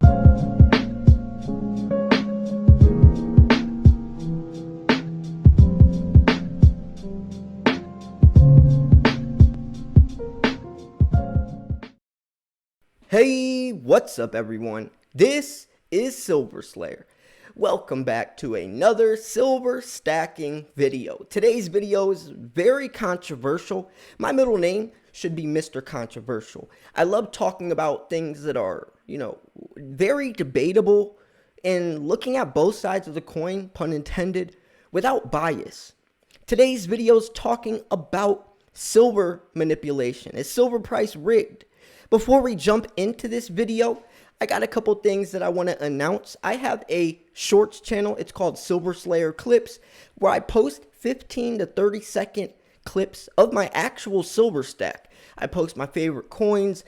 Hey, what's up everyone? This is Silver Slayer. Welcome back to another silver stacking video. Today's video is very controversial. My middle name should be Mr. Controversial. I love talking about things that are, very debatable and looking at both sides of the coin, pun intended, without bias. Today's video is talking about silver manipulation. Is silver price rigged? Before we jump into this video, I got a couple things that I want to announce. I have a shorts channel. It's called Silver Slayer Clips, where I post 15 to 30 second clips of my actual silver stack. I post my favorite coins,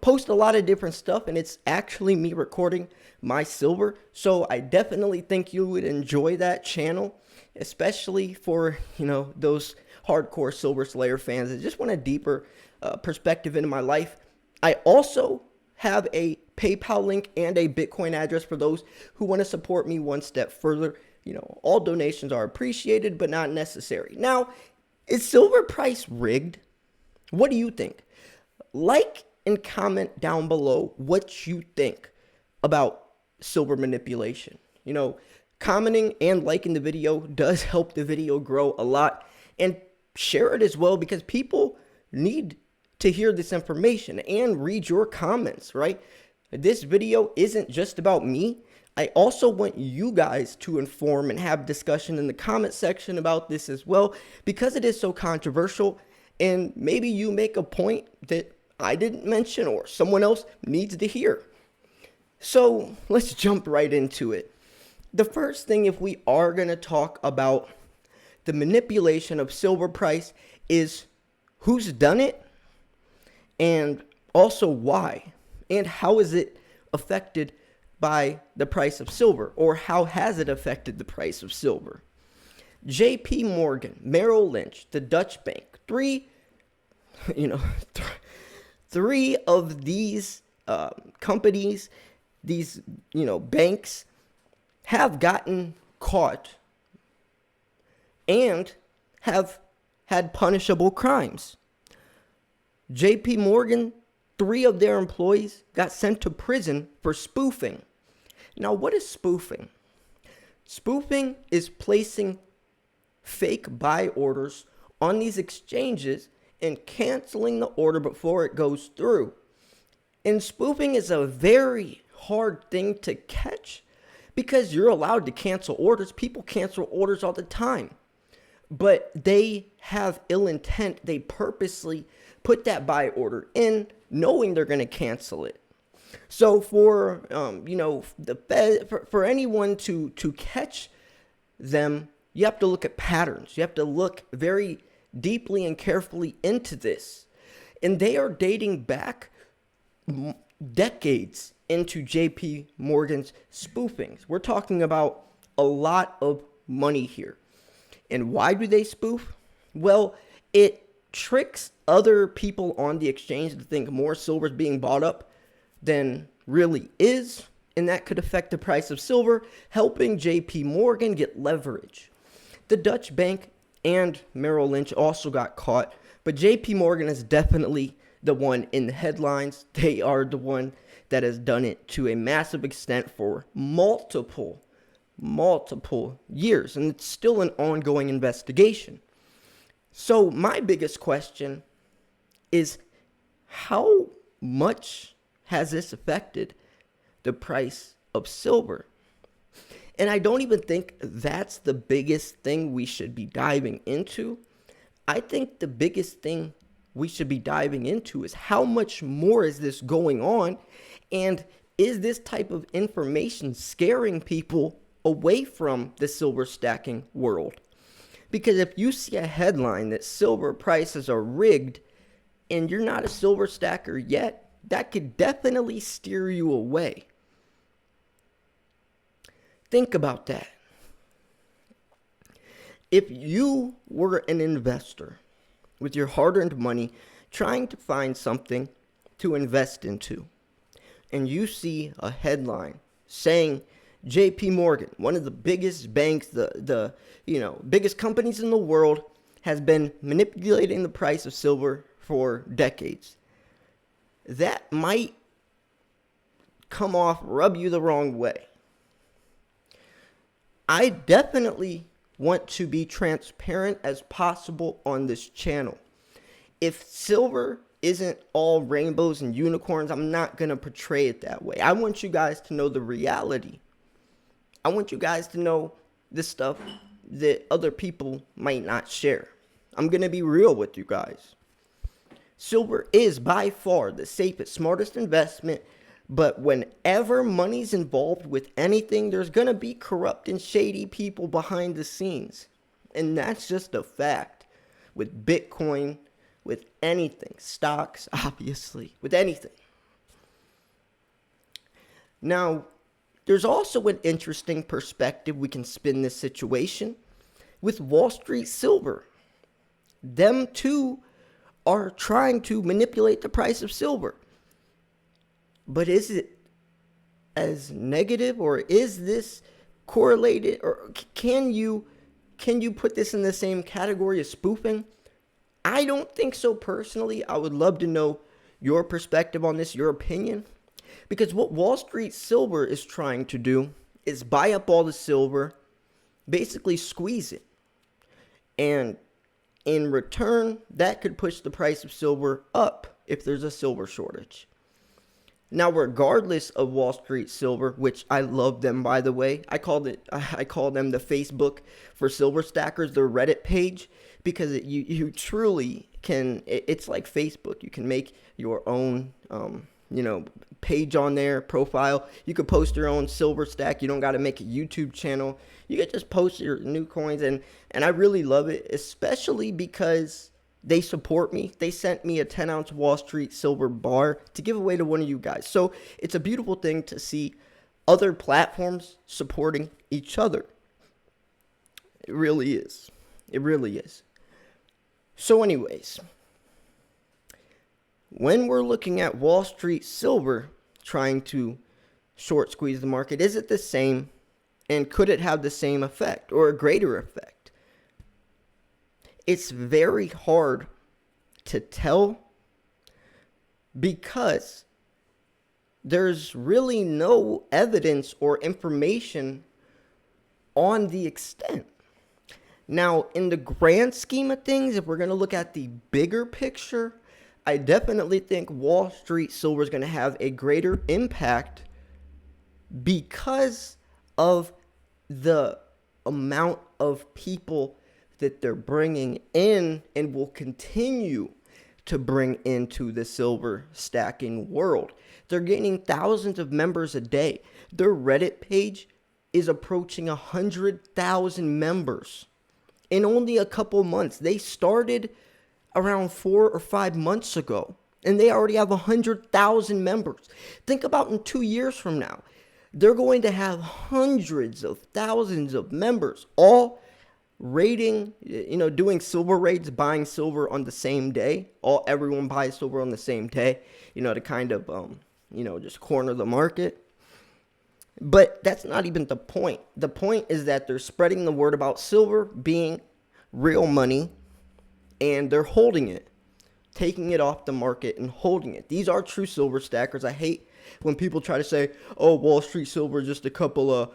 post a lot of different stuff, and it's actually me recording my silver. So I definitely think you would enjoy that channel, especially for, those hardcore Silver Slayer fans that just want a deeper perspective into my life. I also have a PayPal link and a Bitcoin address for those who want to support me one step further. All donations are appreciated, but not necessary. Now, is silver price rigged? What do you think? Like and comment down below what you think about silver manipulation. Commenting and liking the video does help the video grow a lot. And share it as well, because people need to hear this information and read your comments, right? This video isn't just about me. I also want you guys to inform and have discussion in the comment section about this as well, because it is so controversial, and maybe you make a point that I didn't mention or someone else needs to hear. So let's jump right into it. The first thing, if we are going to talk about the manipulation of silver price, is who's done it, and also why, and how is it affected by the price of silver, or how has it affected the price of silver? JP Morgan, Merrill Lynch, the Dutch Bank, three of these companies, these banks, have gotten caught and have had punishable crimes. JP Morgan, 3 of their employees got sent to prison for spoofing. Now, what is spoofing? Spoofing is placing fake buy orders on these exchanges and canceling the order before it goes through. And spoofing is a very hard thing to catch, because you're allowed to cancel orders. People cancel orders all the time, but they have ill intent. They purposely put that buy order in knowing they're going to cancel it. So for the Fed, for anyone to catch them, you have to look at patterns. You have to look very deeply and carefully into this. And they are dating back decades into JP Morgan's spoofings. We're talking about a lot of money here. And why do they spoof? Well, it tricks other people on the exchange to think more silver is being bought up than really is, and that could affect the price of silver, helping JP Morgan get leverage. The Dutch Bank and Merrill Lynch also got caught, but JP Morgan is definitely the one in the headlines. They are the one that has done it to a massive extent for multiple years, and it's still an ongoing investigation. So my biggest question is, how much has this affected the price of silver? And I don't even think that's the biggest thing we should be diving into. I think the biggest thing we should be diving into is how much more is this going on, and is this type of information scaring people away from the silver stacking world? Because if you see a headline that silver prices are rigged and you're not a silver stacker yet, that could definitely steer you away. Think about that. If you were an investor with your hard-earned money trying to find something to invest into, and you see a headline saying JP Morgan, one of the biggest banks, the biggest companies in the world, has been manipulating the price of silver for decades, that might rub you the wrong way. I definitely want to be transparent as possible on this channel. If silver isn't all rainbows and unicorns, I'm not going to portray it that way. I want you guys to know the reality. I want you guys to know the stuff that other people might not share. I'm going to be real with you guys. Silver is by far the safest, smartest investment, but whenever money's involved with anything, there's going to be corrupt and shady people behind the scenes. And that's just a fact. With Bitcoin, with anything, stocks, obviously, with anything. Now, there's also an interesting perspective we can spin this situation with Wall Street silver. Them too are trying to manipulate the price of silver. But is it as negative, or is this correlated, or can you put this in the same category as spoofing? I don't think so personally. I would love to know your perspective on this, your opinion. Because what Wall Street silver is trying to do is buy up all the silver, basically squeeze it. And in return, that could push the price of silver up if there's a silver shortage. Now, regardless of Wall Street silver, which I love them, by the way, I call them the Facebook for silver stackers, their Reddit page, because you truly can. It's like Facebook. You can make your own page on there, profile. You could post your own silver stack. You don't got to make a YouTube channel. You could just post your new coins, and I really love it, especially because they support me. They sent me a 10-ounce Wall Street silver bar to give away to one of you guys. So it's a beautiful thing to see other platforms supporting each other. It really is. It really is. So anyways, when we're looking at Wall Street silver trying to short squeeze the market, is it the same? And could it have the same effect or a greater effect? It's very hard to tell because there's really no evidence or information on the extent. Now, in the grand scheme of things, if we're going to look at the bigger picture, I definitely think Wall Street silver is going to have a greater impact because of the amount of people that they're bringing in and will continue to bring into the silver stacking world. They're gaining thousands of members a day. Their Reddit page is approaching 100,000 members in only a couple months. They started around 4 or 5 months ago, and they already have 100,000 members. Think about in 2 years from now, they're going to have hundreds of thousands of members, all raiding, doing silver raids, buying silver on the same day. Everyone buys silver on the same day, to kind of, just corner the market. But that's not even the point. The point is that they're spreading the word about silver being real money, and they're holding it, taking it off the market and holding it. These are true silver stackers. I hate when people try to say, oh, Wall Street silver is just a couple of,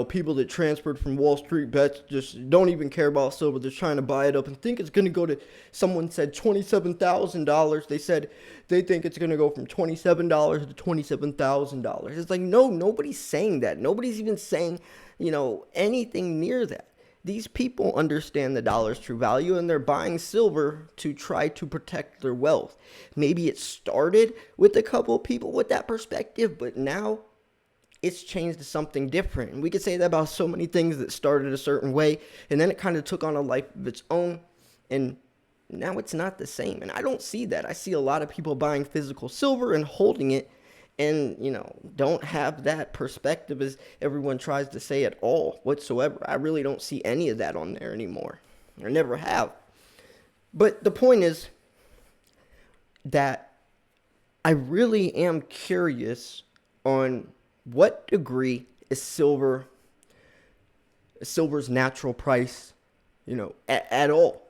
people that transferred from Wall Street bets, just don't even care about silver. They're trying to buy it up and think it's going to go to, someone said $27,000. They said they think it's going to go from $27 to $27,000. It's like, no, nobody's saying that. Nobody's even saying, anything near that. These people understand the dollar's true value, and they're buying silver to try to protect their wealth. Maybe it started with a couple of people with that perspective, but now it's changed to something different. And we could say that about so many things that started a certain way, and then it kind of took on a life of its own, and now it's not the same. And I don't see that. I see a lot of people buying physical silver and holding it, and, don't have that perspective as everyone tries to say at all whatsoever. I really don't see any of that on there anymore. I never have. But the point is that I really am curious on what degree is silver's natural price, at all.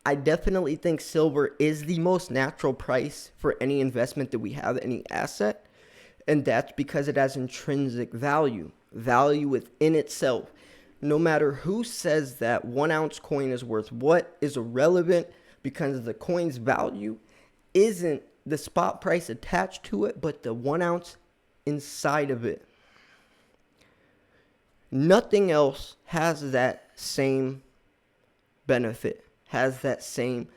I definitely think silver is the most natural price for any investment that we have, any asset. And that's because it has intrinsic value within itself. No matter who says that 1 ounce coin is worth what is irrelevant, because the coin's value isn't the spot price attached to it, but the 1 ounce inside of it. Nothing else has that same benefit, has that same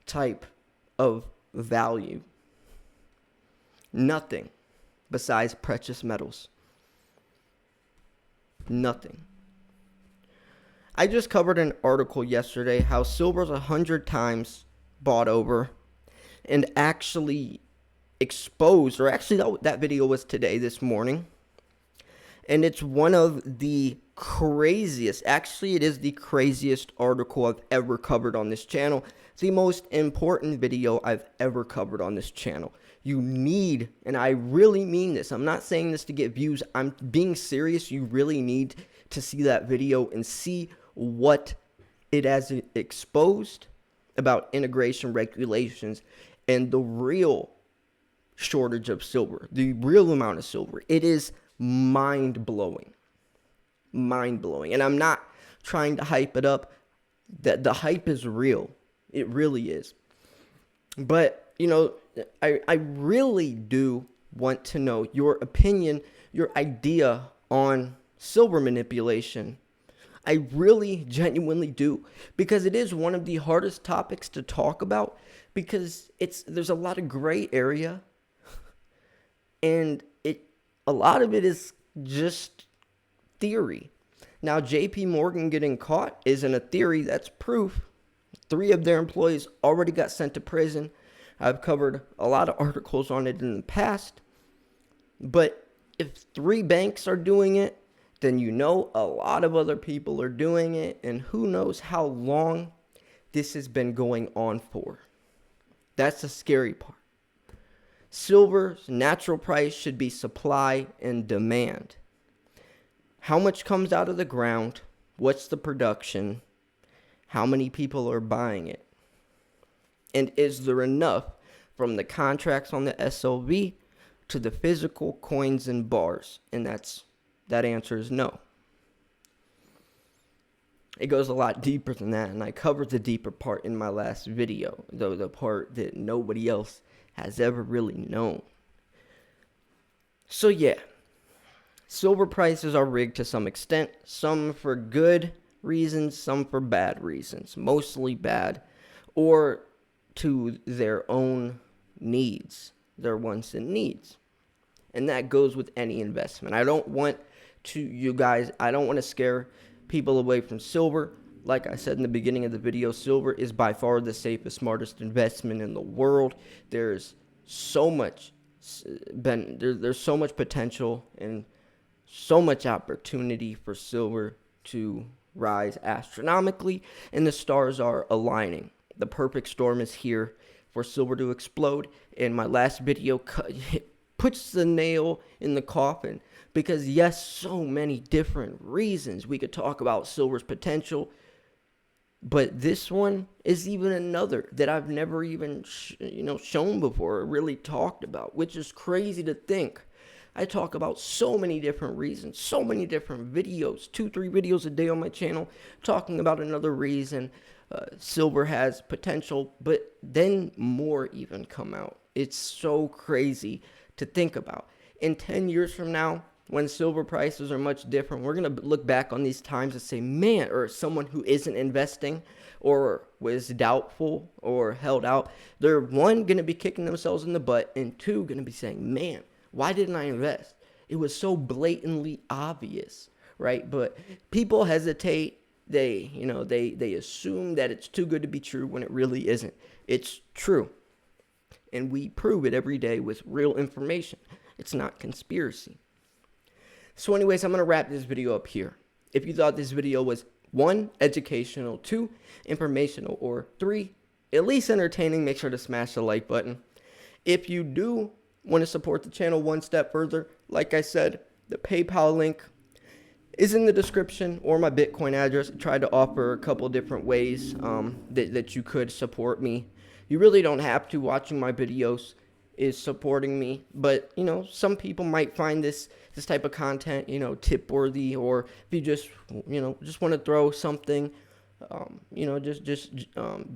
type of value. Nothing besides precious metals. Nothing. I just covered an article yesterday how silver's 100 times bought over and actually exposed, or actually that video was today, this morning. And it's one of the craziest, actually it is the craziest article I've ever covered on this channel. It's the most important video I've ever covered on this channel. You need, and I really mean this, I'm not saying this to get views, I'm being serious, you really need to see that video and see what it has exposed about integration regulations and the real shortage of silver, the real amount of silver. It is mind-blowing. Mind-blowing. And I'm not trying to hype it up. The hype is real. It really is. But, I really do want to know your opinion, your idea on silver manipulation. I really genuinely do, because it is one of the hardest topics to talk about, because there's a lot of gray area, and a lot of it is just theory. Now, JP Morgan getting caught isn't a theory, that's proof. 3 of their employees already got sent to prison. I've covered a lot of articles on it in the past. But if 3 banks are doing it, then a lot of other people are doing it, and who knows how long this has been going on for. That's the scary part. Silver's natural price should be supply and demand. How much comes out of the ground? What's the production? How many people are buying it? And is there enough from the contracts on the SLV to the physical coins and bars? And that answer is no. It goes a lot deeper than that, and I covered the deeper part in my last video, though the part that nobody else has ever really known. So yeah, silver prices are rigged to some extent, some for good reasons, some for bad reasons, mostly bad, or to their own needs, their wants and needs. And that goes with any investment. I don't want to scare people away from silver. Like I said in the beginning of the video, silver is by far the safest, smartest investment in the world. There's so much there's so much potential and so much opportunity for silver to rise astronomically, and the stars are aligning. The perfect storm is here for silver to explode, and my last video puts the nail in the coffin, because yes, so many different reasons we could talk about silver's potential, but this one is even another that I've never even shown before or really talked about, which is crazy to think. I talk about so many different reasons, so many different videos, 2-3 videos a day on my channel talking about another reason silver has potential, but then more even come out. It's so crazy to think about. In 10 years from now, when silver prices are much different, we're going to look back on these times and say, man, or someone who isn't investing or was doubtful or held out, they're, 1, going to be kicking themselves in the butt, and 2, going to be saying, man, why didn't I invest? It was so blatantly obvious, right? But people hesitate. They assume that it's too good to be true when it really isn't. It's true. And we prove it every day with real information. It's not conspiracy. So anyways, I'm going to wrap this video up here. If you thought this video was 1, educational, 2, informational, or 3, at least entertaining, make sure to smash the like button. If you do want to support the channel one step further, like I said, the PayPal link is in the description, or my Bitcoin address. I tried to offer a couple different ways that you could support me. You really don't have to. Watching my videos is supporting me, but you know, some people might find this type of content, you know, tip worthy, or if you just, you know, just want to throw something, you know, just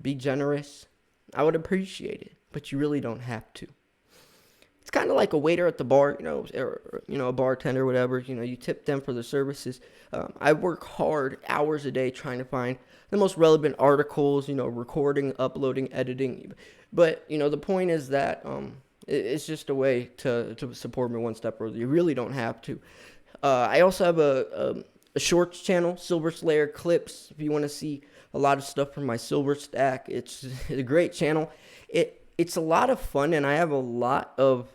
be generous, I would appreciate it, but you really don't have to. It's kind of like a waiter at the bar, or, you know, a bartender, whatever. You know, you tip them for the services. I work hard, hours a day, trying to find the most relevant articles, you know, recording, uploading, editing. But, you know, the point is that it's just a way to support me one step further. You really don't have to. I also have a shorts channel, Silver Slayer Clips. If you want to see a lot of stuff from my silver stack, it's a great channel. It's a lot of fun, and I have a lot of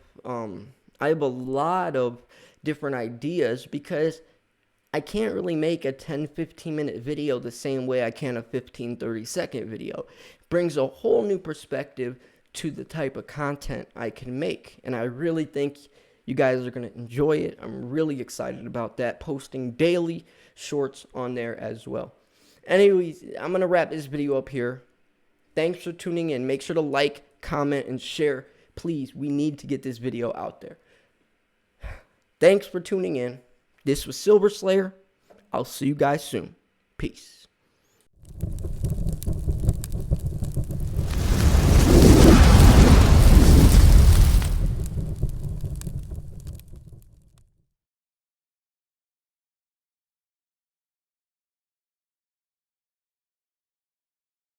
different ideas, because I can't really make a 10-15 minute video the same way I can a 15-30 second video. It brings a whole new perspective to the type of content I can make, and I really think you guys are going to enjoy it. I'm really excited about that, posting daily shorts on there as well. Anyways, I'm going to wrap this video up here. Thanks for tuning in. Make sure to like, comment, and share. Please, we need to get this video out there. Thanks for tuning in. This was Silver Slayer. I'll see you guys soon. Peace.